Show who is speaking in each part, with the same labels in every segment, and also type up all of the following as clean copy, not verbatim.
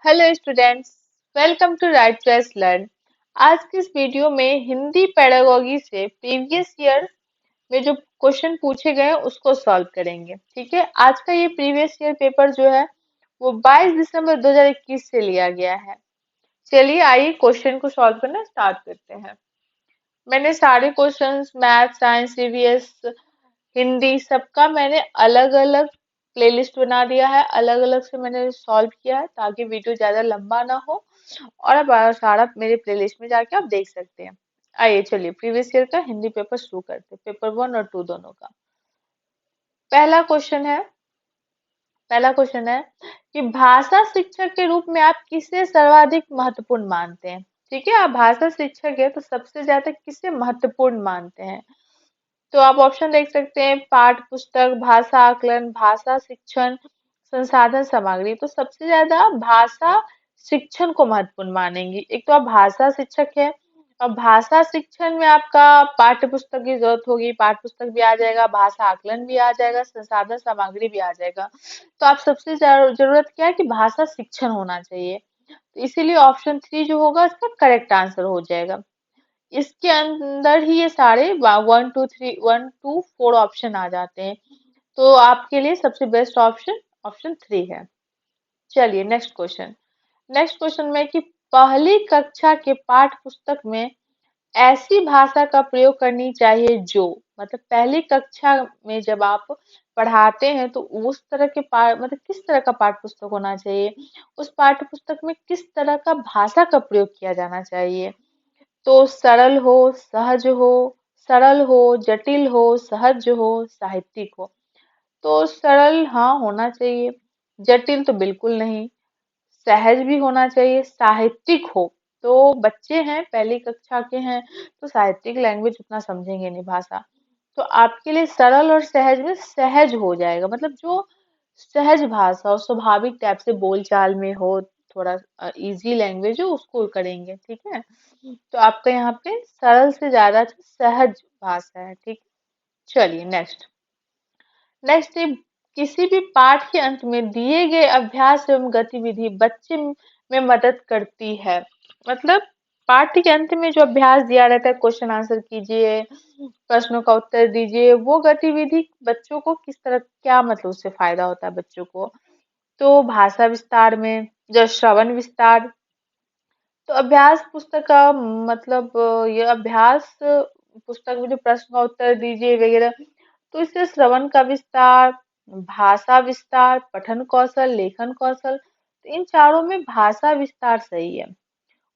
Speaker 1: Hello students, welcome to right choice learn. आज की इस वीडियो में हिंदी पेडागोगी से प्रीवियस ईयर में जो क्वेश्चन पूछे गए हैं उसको सॉल्व करेंगे। ठीक है, आज का ये प्रीवियस ईयर पेपर जो है वो 22 दिसंबर 2021 से लिया गया है। चलिए आइए क्वेश्चन को सॉल्व करना स्टार्ट करते हैं। मैंने सारे questions math, science, EVS, Hindi सबका मैंने अलग अलग प्लेलिस्ट बना दिया है, अलग अलग से मैंने सॉल्व किया है ताकि वीडियो ज्यादा लंबा ना हो। और अब सारा मेरे प्लेलिस्ट में जाके आप देख सकते हैं। आइए चलिए प्रीवियस ईयर का हिंदी पेपर शुरू करते हैं, पेपर 1 और 2 दोनों का। पहला क्वेश्चन है पहला क्वेश्चन है कि भाषा शिक्षक के रूप में आप किसे सर्वाधिक महत्वपूर्ण मानते हैं। ठीक है, आप भाषा शिक्षक है तो सबसे ज्यादा किसे महत्वपूर्ण मानते हैं। तो आप ऑप्शन देख सकते हैं, पाठ्य पुस्तक, भाषा आकलन, भाषा शिक्षण, संसाधन सामग्री। तो सबसे ज्यादा भाषा शिक्षण को महत्वपूर्ण मानेंगी। एक तो आप भाषा शिक्षक है, अब भाषा शिक्षण में आपका पाठ्य पुस्तक की जरूरत होगी, पाठ्य पुस्तक भी आ जाएगा, भाषा आकलन भी आ जाएगा, संसाधन सामग्री भी आ जाएगा। तो आप सबसे जरूरत क्या है कि भाषा शिक्षण होना चाहिए। तो इसीलिए ऑप्शन 3 जो होगा इसका करेक्ट आंसर हो जाएगा। इसके अंदर ही ये सारे 1 2 3 1 2 4 ऑप्शन आ जाते हैं। तो आपके लिए सबसे बेस्ट ऑप्शन ऑप्शन 3 है। चलिए नेक्स्ट क्वेश्चन में कि पहली कक्षा के पाठ्य पुस्तक में ऐसी भाषा का प्रयोग करनी चाहिए जो, मतलब पहली कक्षा में जब आप पढ़ाते हैं तो उस तरह के पाठ, मतलब किस तरह का पाठ्य पुस्तक होना चाहिए, उस पाठ्य पुस्तक में किस तरह का भाषा का प्रयोग किया जाना चाहिए। तो सरल हो, सहज हो, सरल हो, जटिल हो, सहज हो, साहित्यिक हो। तो सरल हाँ होना चाहिए, जटिल तो बिल्कुल नहीं, सहज भी होना चाहिए, साहित्यिक हो। तो बच्चे हैं, पहली कक्षा के हैं, तो साहित्यिक लैंग्वेज उतना समझेंगे नहीं भाषा। तो आपके लिए सरल और सहज में सहज हो जाएगा, मतलब जो सहज भाषा और स्वाभाविक टाइप से बोलचाल में हो, थोड़ा इजी लैंग्वेज हो उसको करेंगे। ठीक है, तो आपका यहाँ पे सरल से ज्यादा सहज भाषा है। ठीक है, चलिए नेक्स्ट है, किसी भी पाठ के अंत में दिए गए अभ्यास एवं गतिविधि बच्चे में मदद करती है। मतलब पाठ के अंत में जो अभ्यास दिया रहता है, क्वेश्चन आंसर कीजिए, प्रश्नों का उत्तर दीजिए, वो गतिविधि बच्चों को किस तरह, क्या मतलब उससे फायदा होता है बच्चों को। तो भाषा विस्तार में, जो श्रवण विस्तार। तो अभ्यास पुस्तक का मतलब ये अभ्यास पुस्तक में जो प्रश्न का उत्तर दीजिए वगैरह, तो इससे श्रवण का विस्तार, भाषा विस्तार, पठन कौशल, लेखन कौशल, तो इन चारों में भाषा विस्तार सही है।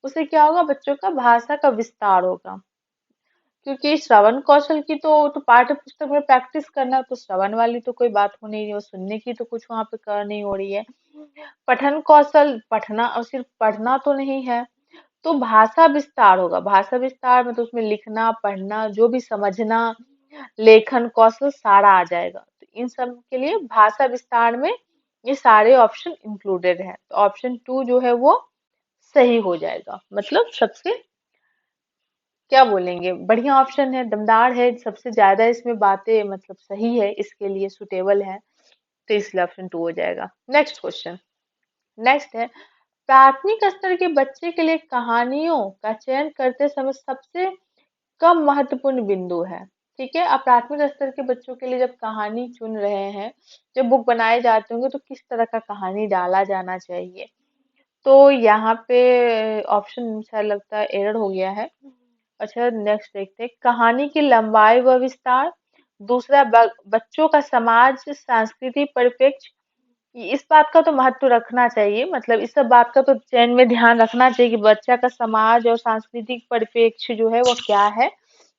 Speaker 1: उससे क्या होगा, बच्चों का भाषा का विस्तार होगा। क्योंकि श्रवण कौशल की तो पाठ्य पुस्तक में प्रैक्टिस करना, तो श्रवण वाली तो कोई बात हो नहीं रही, वो सुनने की तो कुछ वहां पे कर नहीं हो रही है। पठन कौशल, पढ़ना और सिर्फ पढ़ना तो नहीं है। तो भाषा विस्तार होगा, भाषा विस्तार में तो उसमें लिखना, पढ़ना, जो भी समझना, लेखन कौशल सारा आ जाएगा। तो इन सब के लिए भाषा विस्तार में ये सारे ऑप्शन इंक्लूडेड है। तो ऑप्शन 2 जो है वो सही हो जाएगा, मतलब सबसे क्या बोलेंगे, बढ़िया ऑप्शन है, दमदार है, सबसे ज्यादा इसमें बातें मतलब सही है, इसके लिए सुटेबल है। तो इसलिए ऑप्शन 2 हो जाएगा। नेक्स्ट है, प्राथमिक स्तर के बच्चे के लिए कहानियों का चयन करते समय सबसे कम महत्वपूर्ण बिंदु है। ठीक है, आप प्राथमिक स्तर के बच्चों के लिए जब कहानी चुन रहे हैं, जब बुक बनाए जाते होंगे, तो किस तरह का कहानी डाला जाना चाहिए। तो यहाँ पे ऑप्शन मुझे लगता है एरर हो गया है। अच्छा नेक्स्ट देखते हैं, कहानी की लंबाई व विस्तार। दूसरा, बच्चों का समाज सांस्कृतिक परिप्रेक्ष्य। इस बात का तो महत्व रखना चाहिए, मतलब इस सब बात का तो चयन में ध्यान रखना चाहिए कि बच्चा का समाज और सांस्कृतिक परिप्रेक्ष्य जो है वो क्या है,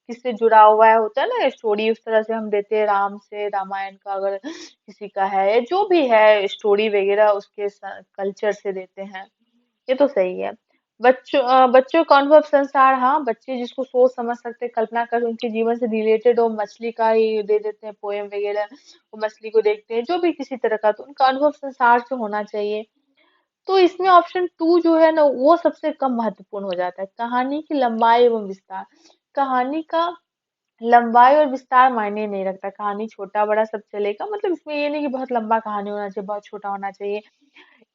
Speaker 1: किससे जुड़ा हुआ है। होता है ना स्टोरी, उस तरह से हम देते हैं, राम से रामायण का अगर किसी का है, जो भी है स्टोरी वगैरह उसके कल्चर से देते हैं। ये तो सही है। बच्चों का अनुभव संसार, हाँ बच्चे जिसको सोच समझ सकते, कल्पना कर उनके जीवन से रिलेटेड हो, मछली का ही दे देते हैं पोएम वगैरह, वो मछली को देखते हैं, जो भी किसी तरह का, तो उनका अनुभव संसार से होना चाहिए। तो इसमें ऑप्शन 2 जो है ना वो सबसे कम महत्वपूर्ण हो जाता है, कहानी की लंबाई एवं विस्तार। कहानी का लंबाई और विस्तार मायने नहीं रखता, कहानी छोटा बड़ा सब चलेगा, मतलब इसमें ये नहीं कि बहुत लंबा कहानी होना चाहिए, बहुत छोटा होना चाहिए।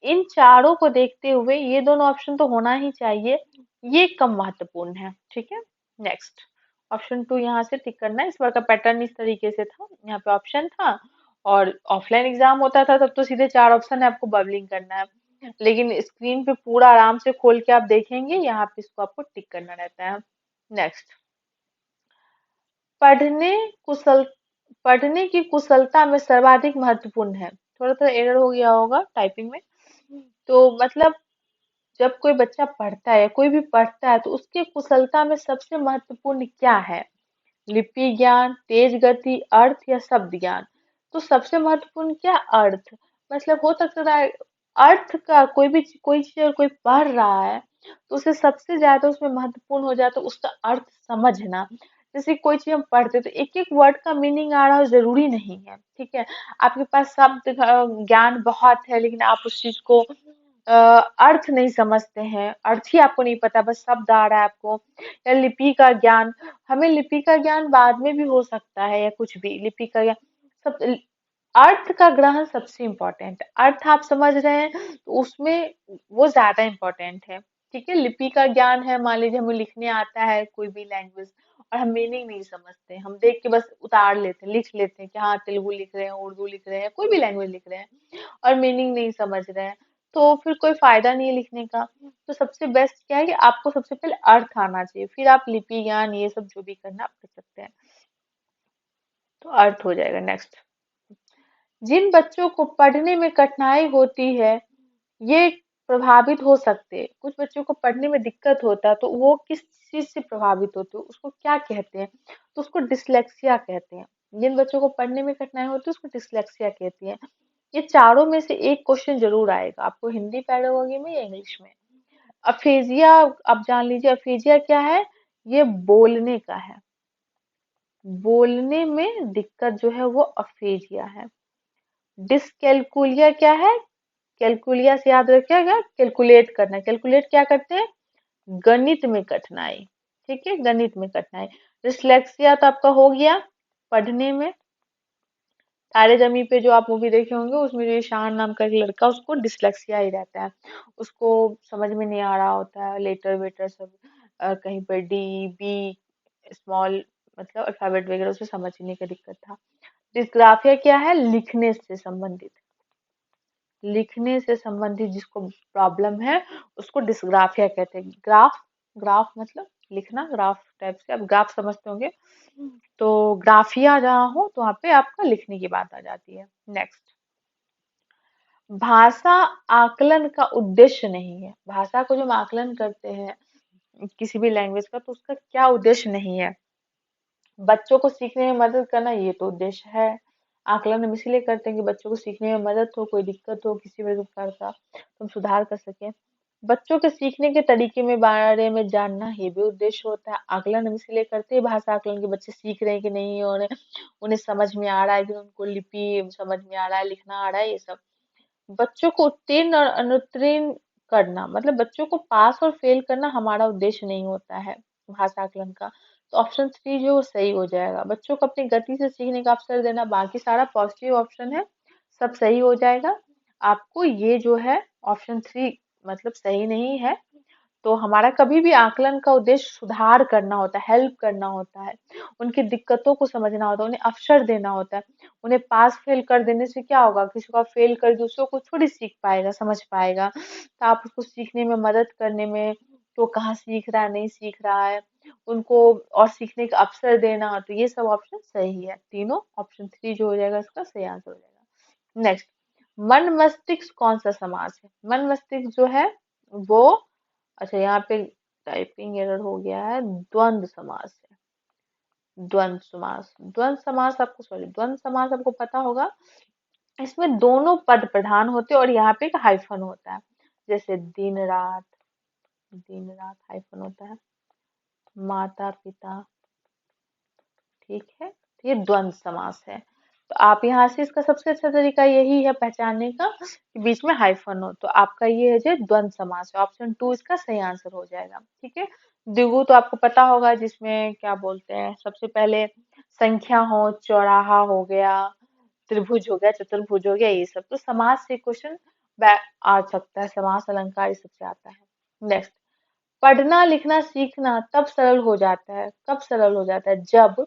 Speaker 1: इन चारों को देखते हुए ये दोनों ऑप्शन तो होना ही चाहिए, ये कम महत्वपूर्ण है। ठीक है, नेक्स्ट ऑप्शन 2 यहाँ से टिक करना है। इस बार का पैटर्न इस तरीके से था, यहाँ पे ऑप्शन था और ऑफलाइन एग्जाम होता था तब तो सीधे 4 ऑप्शन है, आपको बबलिंग करना है, लेकिन स्क्रीन पे पूरा आराम से खोल के आप देखेंगे, यहाँ पे इसको आपको टिक करना रहता है। नेक्स्ट, पढ़ने कुशल पढ़ने की कुशलता में सर्वाधिक महत्वपूर्ण है। थोड़ा सा एरर हो गया होगा टाइपिंग में। तो मतलब जब कोई बच्चा पढ़ता है या कोई भी पढ़ता है तो उसकी कुशलता में सबसे महत्वपूर्ण क्या है? लिपि ज्ञान, तेज गति, अर्थ या शब्द ज्ञान? तो सबसे महत्वपूर्ण क्या? अर्थ। मतलब हो सकता है अर्थ का कोई चीज अगर कोई पढ़ रहा है तो उसे सबसे ज्यादा उसमें महत्वपूर्ण हो जाए तो उसका अर्थ समझना। जैसे कोई चीज हम पढ़ते तो एक एक वर्ड का मीनिंग आ रहा हो जरूरी नहीं है, ठीक है। आपके पास शब्द ज्ञान बहुत है लेकिन आप उस चीज को अर्थ नहीं समझते हैं, अर्थ ही आपको नहीं पता, बस शब्द आ रहा है आपको। या लिपि का ज्ञान, हमें लिपि का ज्ञान बाद में भी हो सकता है या कुछ भी, लिपि का ज्ञान सब, अर्थ का ग्रहण सबसे इम्पोर्टेंट है। अर्थ आप समझ रहे हैं तो उसमें वो ज्यादा इम्पोर्टेंट है। ठीक है, लिपि का ज्ञान है, मान लीजिए हमें लिखने आता है कोई भी लैंग्वेज और हम मीनिंग नहीं समझते, हम देख के बस उतार लेते हैं, लिख लेते हैं कि हाँ तेलुगु लिख रहे हैं, उर्दू लिख रहे हैं, कोई भी लैंग्वेज लिख रहे हैं और मीनिंग नहीं समझ रहे हैं, तो फिर कोई फायदा नहीं है लिखने का। तो सबसे बेस्ट क्या है कि आपको सबसे पहले अर्थ आना चाहिए, फिर आप लिपि ज्ञान ये सब जो भी करना आप कर सकते हैं। तो अर्थ हो जाएगा। नेक्स्ट, जिन बच्चों को पढ़ने में कठिनाई होती है ये प्रभावित हो सकते हैं। कुछ बच्चों को पढ़ने में दिक्कत होता है तो वो किस चीज से प्रभावित होते हैं, उसको क्या कहते हैं? तो उसको डिसलेक्सिया कहते हैं। जिन बच्चों को पढ़ने में कठिनाई होती है उसको डिसलेक्सिया कहती है। ये चारों में से एक क्वेश्चन जरूर आएगा आपको हिंदी पैडागोजी में या इंग्लिश में। अफेजिया, आप जान लीजिए अफेजिया क्या है, ये बोलने का है, बोलने में दिक्कत जो है वो अफेजिया है। डिसकैलकुलिया क्या है? कैलकुलिया से याद रखिएगा, कैलकुलेट करना। कैलकुलेट क्या करते हैं? गणित में कठिनाई। ठीक है, गणित में कठिनाई। डिसलेक्सिया तो आपका हो गया पढ़ने में। तारे जमी पे जो आप मूवी देखे होंगे उसमें जो ईशान नाम का एक लड़का, उसको डिसलेक्सिया ही रहता है, उसको समझ में नहीं आ रहा होता है लेटर वेटर सब, कहीं पर डी बी स्मॉल मतलब अल्फाबेट वगैरह उसे समझने का दिक्कत था। डिस्ग्राफिया क्या है? लिखने से संबंधित, लिखने से संबंधित जिसको प्रॉब्लम है उसको डिस्ग्राफिया कहते हैं। ग्राफ, ग्राफ मतलब लिखना, ग्राफ टाइप से आप ग्राफ समझते होंगे। तो ग्राफिया जहाँ हो तो वहाँ पे आपका लिखने की बात आ जाती है। नेक्स्ट, भाषा आकलन का उद्देश्य नहीं है। भाषा को जो हम आकलन करते हैं किसी भी लैंग्वेज का तो उसका क्या उद्देश्य नहीं है? बच्चों को सीखने में मदद करना ये तो उद्देश्य है। आकलन हम इसीलिए करते हैं कि बच्चों को सीखने में मदद हो, कोई दिक्कत हो किसी भी प्रकार का तो हम सुधार कर सकें। बच्चों के सीखने के तरीके में बारे में जानना ये भी उद्देश्य होता है। आकलन हम इसलिए करते हैं, भाषा आकलन के बच्चे सीख रहे हैं कि नहीं और उन्हें समझ में आ रहा है कि उनको लिपि समझ में आ रहा है, लिखना आ रहा है, ये सब। बच्चों को उत्तीर्ण और अनुत्तीर्ण करना, मतलब बच्चों को पास और फेल करना हमारा उद्देश्य नहीं होता है भाषा आकलन का। तो ऑप्शन 3 जो वो सही हो जाएगा। बच्चों को अपनी गति से सीखने का अवसर देना, बाकी सारा पॉजिटिव ऑप्शन है, सब सही हो जाएगा। आपको ये जो है ऑप्शन 3 मतलब सही नहीं है। तो हमारा कभी भी आकलन का उद्देश्य सुधार करना होता है, हेल्प करना होता है, उनकी दिक्कतों को समझना होता है, उन्हें अवसर देना होता है। उन्हें पास फेल कर देने से क्या होगा, किसी को फेल कर दूसरों को थोड़ी सीख पाएगा, समझ पाएगा। तो आप उसको सीखने में मदद करने में, तो कहाँ सीख रहा है नहीं सीख रहा है, उनको और सीखने का अवसर देना, तो ये सब ऑप्शन सही है। तीनों ऑप्शन 3 जो हो जाएगा इसका सही आंसर हो जाएगा। नेक्स्ट, मन मस्तिष्क कौन सा समास है? मन मस्तिष्क जो है वो, अच्छा यहाँ पे टाइपिंग एरर हो गया है, द्वंद्व समास है। द्वंद्व समास, द्वंद्व समास आपको, सॉरी द्वंद्व समास आपको पता होगा, इसमें दोनों पद प्रधान होते हैं और यहाँ पे एक हाइफन होता है। जैसे दिन रात, दिन रात हाइफन होता है, माता पिता, ठीक है, तो ये द्वंद्व समास है। तो आप यहाँ से इसका सबसे अच्छा तरीका यही है पहचानने का कि बीच में हाइफन हो, तो आपका ये है जो द्वंद्व समास है। ऑप्शन 2 इसका सही आंसर हो जाएगा। ठीक है, द्विगु तो आपको पता होगा जिसमें क्या बोलते हैं, सबसे पहले संख्या हो, चौराहा हो गया, त्रिभुज हो गया, चतुर्भुज हो गया, ये सब। तो समास से क्वेश्चन आ सकता है, समास अलंकार इस सबसे आता है। नेक्स्ट, पढ़ना लिखना सीखना तब सरल हो जाता है, कब सरल हो जाता है, जब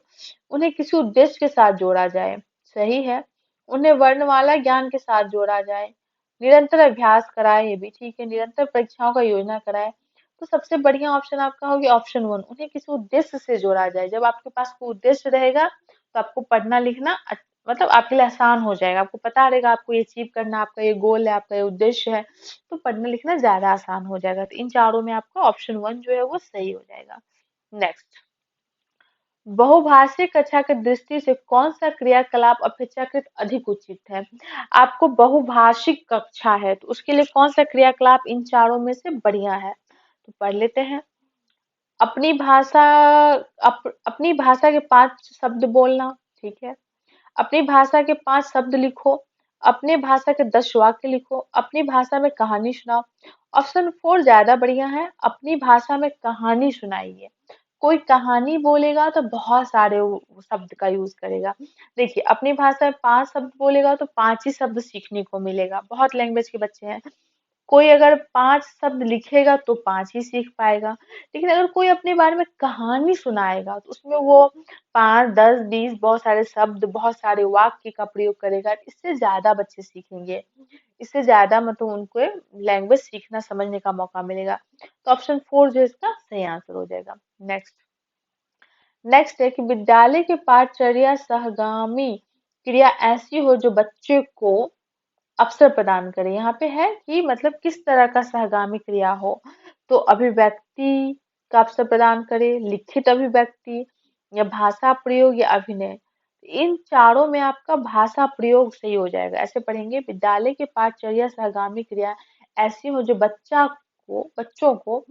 Speaker 1: उन्हें किसी उद्देश्य के साथ जोड़ा जाए। सही है। उन्हें वर्णमाला ज्ञान के साथ जोड़ा जाए, निरंतर अभ्यास कराए, ये भी ठीक है, निरंतर परीक्षाओं का योजना कराए। तो सबसे बढ़िया ऑप्शन आपका होगी ऑप्शन वन, उन्हें किसी उद्देश्य से जोड़ा जाए। जब आपके पास कोई उद्देश्य रहेगा तो आपको पढ़ना लिखना मतलब आपके लिए आसान हो जाएगा, आपको पता रहेगा आपको ये अचीव करना, आपका ये गोल है, आपका ये उद्देश्य है, तो पढ़ना लिखना ज्यादा आसान हो जाएगा। तो इन चारों में आपका ऑप्शन वन जो है वो सही हो जाएगा। नेक्स्ट, बहुभाषी कक्षा की दृष्टि से कौन सा क्रियाकलाप अपेक्षाकृत अधिक उचित है? आपको बहुभाषिक कक्षा है तो उसके लिए कौन सा क्रियाकलाप इन चारों में से बढ़िया है? तो पढ़ लेते हैं। अपनी भाषा, अपनी भाषा के 5 शब्द बोलना, ठीक है। अपनी भाषा के 5 शब्द लिखो, अपने भाषा के 10 वाक्य लिखो, अपनी भाषा में कहानी सुनाओ। ऑप्शन फोर ज्यादा बढ़िया है, अपनी भाषा में कहानी सुनाइए। कोई कहानी बोलेगा तो बहुत सारे वो शब्द का यूज करेगा। देखिए, अपनी भाषा में 5 शब्द बोलेगा तो 5 ही शब्द सीखने को मिलेगा, बहुत लैंग्वेज के बच्चे हैं। कोई अगर 5 शब्द लिखेगा तो 5 ही सीख पाएगा। लेकिन अगर कोई अपने बारे में कहानी सुनाएगा तो उसमें वो 5, 10, 20 बहुत सारे शब्द, बहुत सारे वाक्य का प्रयोग करेगा, इससे ज्यादा बच्चे सीखेंगे, इससे ज्यादा मतलब उनको लैंग्वेज सीखना समझने का मौका मिलेगा। तो ऑप्शन फोर जो इसका सही आंसर हो जाएगा। नेक्स्ट, नेक्स्ट है कि विद्यालय की पाठचर्या सहगामी क्रिया ऐसी हो जो बच्चे को अवसर प्रदान करे। यहाँ पे है कि मतलब किस तरह का सहगामी क्रिया हो, तो अभिव्यक्ति का अवसर प्रदान करे, लिखित अभिव्यक्ति, या भाषा प्रयोग, या अभिनय। इन चारों में आपका भाषा प्रयोग सही हो जाएगा। ऐसे पढ़ेंगे, विद्यालय की पाठचर्या सहगामी क्रिया ऐसी हो जो बच्चों को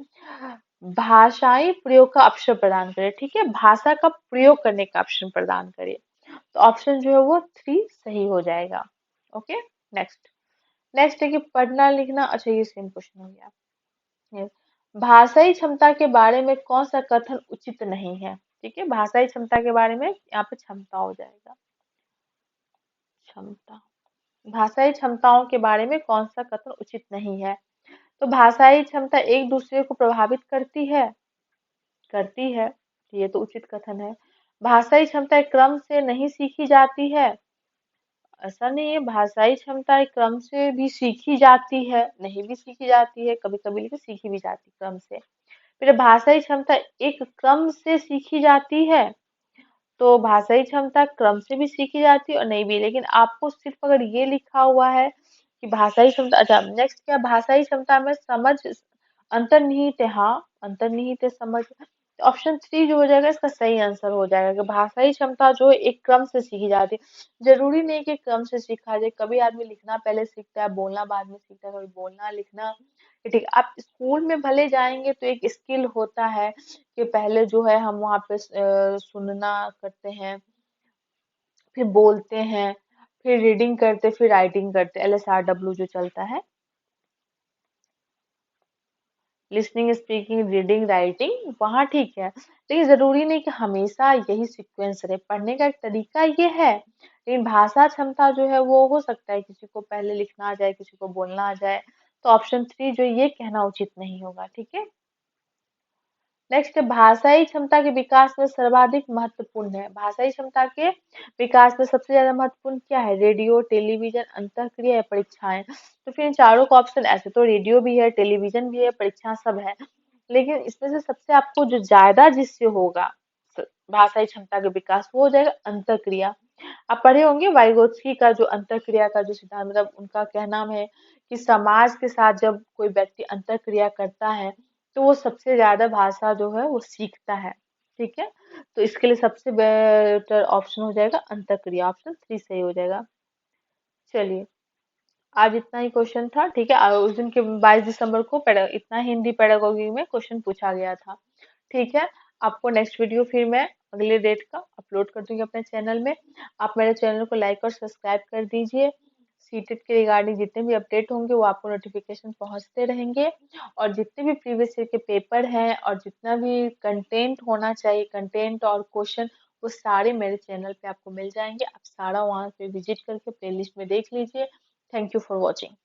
Speaker 1: भाषाई प्रयोग का अवसर प्रदान करे, ठीक है, भाषा का प्रयोग करने का अवसर प्रदान करे। तो ऑप्शन जो है वो थ्री सही हो जाएगा। ओके। नेक्स्ट, नेक्स्ट है कि पढ़ना लिखना, अच्छा ये सेम क्वेश्चन हो गया। Yes. भाषाई क्षमता के बारे में कौन सा कथन उचित नहीं है? ठीक है, भाषाई क्षमता के बारे में यहाँ पे क्षमता हो जाएगा, क्षमता। भाषाई क्षमताओं के बारे में कौन सा कथन उचित नहीं है? तो भाषाई क्षमता एक दूसरे को प्रभावित करती है, करती है, ये तो उचित कथन है। भाषाई क्षमता एक क्रम से नहीं सीखी जाती है, ऐसा नहीं है, भाषाई क्षमता एक क्रम से भी सीखी जाती है, नहीं भी सीखी जाती है, कभी कभी लेकिन सीखी भी जाती है क्रम से। फिर भाषाई क्षमता एक क्रम से सीखी जाती है, तो भाषाई क्षमता क्रम से भी सीखी जाती है और नहीं भी, लेकिन आपको सिर्फ अगर ये लिखा हुआ है कि भाषाई क्षमता, अच्छा नेक्स्ट क्या, भाषाई क्षमता में समझ अंतर्निहित है, हाँ अंतर्निहित है समझ। ऑप्शन थ्री जो हो जाएगा इसका सही आंसर हो जाएगा कि भाषाई क्षमता जो है एक क्रम से सीखी जाती है। जरूरी नहीं कि क्रम से सीखा जाए, कभी आदमी लिखना पहले सीखता है, बोलना बाद में सीखता है, कभी बोलना लिखना, ठीक है। आप स्कूल में भले जाएंगे तो एक स्किल होता है कि पहले जो है हम वहाँ पे सुनना करते हैं, फिर बोलते हैं, फिर रीडिंग करते, फिर राइटिंग करते, LSRW जो चलता है, लिसनिंग स्पीकिंग रीडिंग राइटिंग, वहाँ ठीक है। लेकिन जरूरी नहीं कि हमेशा यही सीक्वेंस रहे, पढ़ने का एक तरीका ये है, लेकिन भाषा क्षमता जो है वो हो सकता है किसी को पहले लिखना आ जाए, किसी को बोलना आ जाए। तो ऑप्शन थ्री जो ये कहना उचित नहीं होगा, ठीक है। नेक्स्ट, भाषाई क्षमता के विकास में सर्वाधिक महत्वपूर्ण है, भाषाई क्षमता के विकास में सबसे ज्यादा महत्वपूर्ण क्या है? रेडियो, टेलीविजन, अंतःक्रिया या परीक्षाएं। तो फिर इन चारों का ऑप्शन, ऐसे तो रेडियो भी है, टेलीविजन भी है, परीक्षा सब है, लेकिन इसमें से सबसे आपको जो ज्यादा जिससे होगा भाषाई क्षमता का विकास वो हो जाएगा अंतःक्रिया। आप पढ़े होंगे वाइगोत्स्की का जो अंतःक्रिया का जो सिद्धांत, मतलब उनका कहना है कि समाज के साथ जब कोई व्यक्ति अंतःक्रिया करता है तो वो सबसे ज्यादा भाषा जो है वो सीखता है, ठीक है। तो इसके लिए सबसे बेटर ऑप्शन हो जाएगा अंतःक्रिया, ऑप्शन थ्री सही हो जाएगा। चलिए, आज इतना ही क्वेश्चन था, ठीक है। उस दिन के 22 दिसंबर को इतना हिंदी पेडागोगी में क्वेश्चन पूछा गया था, ठीक है। आपको नेक्स्ट वीडियो फिर मैं अगले डेट का अपलोड कर दूंगी अपने चैनल में। आप मेरे चैनल को लाइक और सब्सक्राइब कर दीजिए। सीटेट के रिगार्डिंग जितने भी अपडेट होंगे वो आपको नोटिफिकेशन पहुंचते रहेंगे, और जितने भी प्रीवियस ईयर के पेपर हैं और जितना भी कंटेंट होना चाहिए, कंटेंट और क्वेश्चन, वो सारे मेरे चैनल पे आपको मिल जाएंगे। आप सारा वहां पे विजिट करके प्लेलिस्ट में देख लीजिए। Thank you for watching.